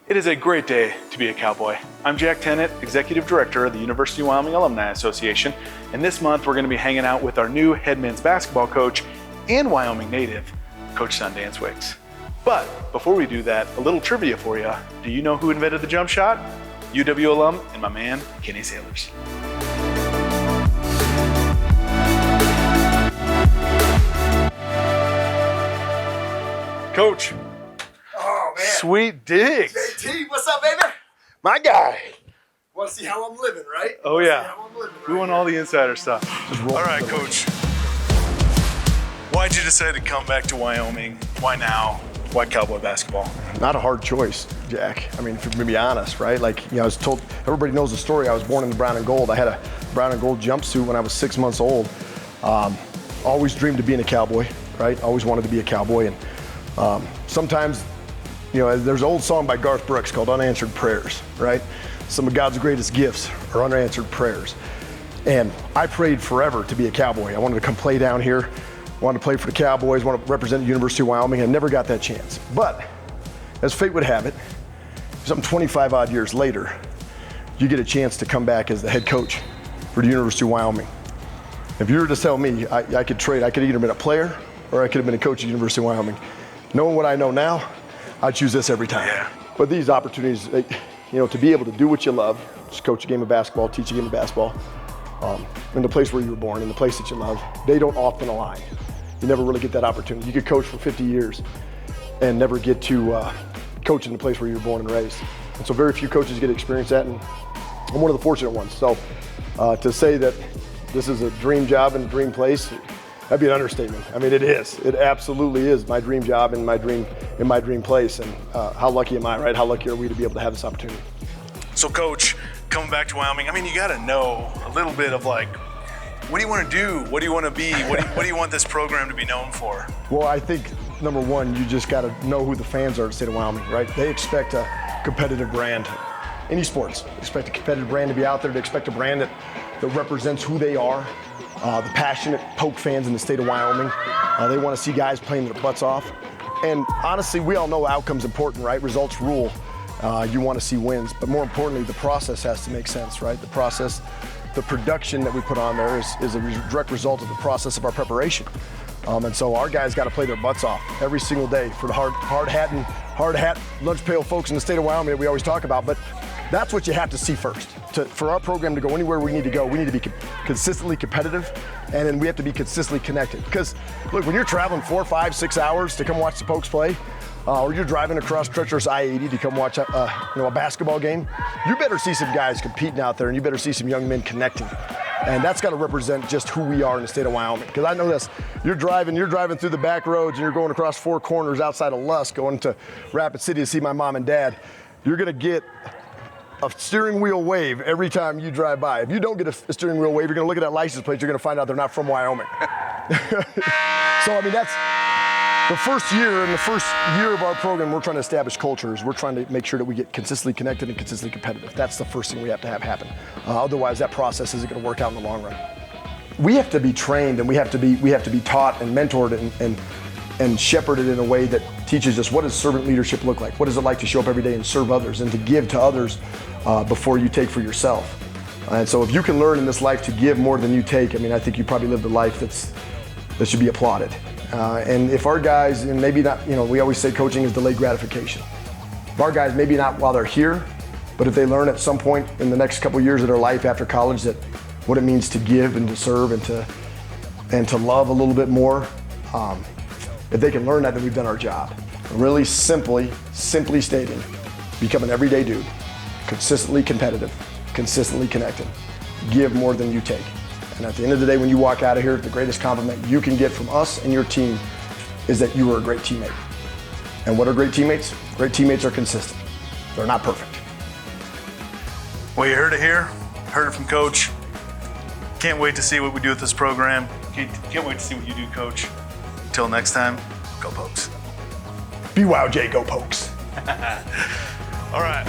It is a great day to be a Cowboy. I'm Jack Tennant, Executive Director of the University of Wyoming Alumni Association, and this month we're going to be hanging out with our new head men's basketball coach and Wyoming native, Coach Sundance Wicks. But before we do that, a little trivia for you. Do you know who invented the jump shot? UW alum and my man, Kenny Sailors. Coach. Oh, man. Sweet digs. JT, what's up, baby? My guy. Want to see how I'm living, right? Oh, yeah. Right. We want all the insider stuff. All right, Coach. Why'd you decide to come back to Wyoming? Why now? Why Cowboy basketball? Not a hard choice, Jack. I mean, to be honest, right? Like, you know, I was told, everybody knows the story. I was born in the brown and gold. I had a brown and gold jumpsuit when I was 6 months old. Always dreamed of being a Cowboy, right? Always wanted to be a Cowboy. And sometimes, you know, there's an old song by Garth Brooks called Unanswered Prayers, right? Some of God's greatest gifts are unanswered prayers. And I prayed forever to be a Cowboy. I wanted to come play down here. Wanted to play for the Cowboys, wanted to represent the University of Wyoming. I never got that chance. But as fate would have it, some 25 odd years later, you get a chance to come back as the head coach for the University of Wyoming. If you were to tell me I could trade, I could have either been a player or I could have been a coach at the University of Wyoming. Knowing what I know now, I'd choose this every time. Yeah. But these opportunities, you know, to be able to do what you love, just coach a game of basketball, teach a game of basketball, in the place where you were born, in the place that you love, they don't often align. You never really get that opportunity. You could coach for 50 years and never get to coach in the place where you were born and raised. And so very few coaches get to experience that, and I'm one of the fortunate ones. So to say that this is a dream job and a dream place, that'd be an understatement. I mean, it is. It absolutely is my dream job and my dream place. And how lucky am I, right? How lucky are we to be able to have this opportunity? So, Coach, coming back to Wyoming, I mean, you got to know a little bit of like, what do you want to do? What do you want to be? What do you want this program to be known for? Well, I think number one, you just got to know who the fans are in the state of Wyoming, right? They expect a competitive brand. Any sports, they expect a competitive brand to be out there. They expect a brand that represents who they are. The passionate Polk fans in the state of Wyoming, they want to see guys playing their butts off. And honestly, we all know outcome's important, right? Results rule. You want to see wins, but more importantly, the process has to make sense, right? The process, the production that we put on there is a direct result of the process of our preparation. And so our guys got to play their butts off every single day for the hard hat, lunch pail folks in the state of Wyoming that we always talk about. But that's what you have to see first. For our program to go anywhere we need to go, we need to be consistently competitive, and then we have to be consistently connected. Because look, when you're traveling 4, 5, 6 hours to come watch the Pokes play, or you're driving across treacherous I-80 to come watch a basketball game, you better see some guys competing out there, and you better see some young men connecting. And that's got to represent just who we are in the state of Wyoming. Because I know this, you're driving through the back roads, and you're going across 4 corners outside of Lusk, going to Rapid City to see my mom and dad. You're going to get a steering wheel wave every time you drive by. If you don't get a steering wheel wave, you're going to look at that license plate, you're going to find out they're not from Wyoming. So, I mean, that's the first year of our program. We're trying to establish cultures. We're trying to make sure that we get consistently connected and consistently competitive. That's the first thing we have to have happen. Otherwise, that process isn't going to work out in the long run. We have to be trained, and we have to be taught and mentored and shepherded in a way that teaches us what does servant leadership look like? What is it like to show up every day and serve others and to give to others before you take for yourself? And so if you can learn in this life to give more than you take, I mean, I think you probably lived a life that should be applauded. And if our guys, and maybe not, you know, we always say coaching is delayed gratification. If our guys, maybe not while they're here, but if they learn at some point in the next couple years of their life after college that what it means to give and to serve and to love a little bit more, if they can learn that, then we've done our job. Really simply stating, become an everyday dude, consistently competitive, consistently connected, give more than you take. And at the end of the day, when you walk out of here, the greatest compliment you can get from us and your team is that you are a great teammate. And what are great teammates? Great teammates are consistent. They're not perfect. Well, you heard it here, heard it from Coach. Can't wait to see what we do with this program. Can't wait to see what you do, Coach. Until next time, go Pokes. BYOJ, go Pokes. All right.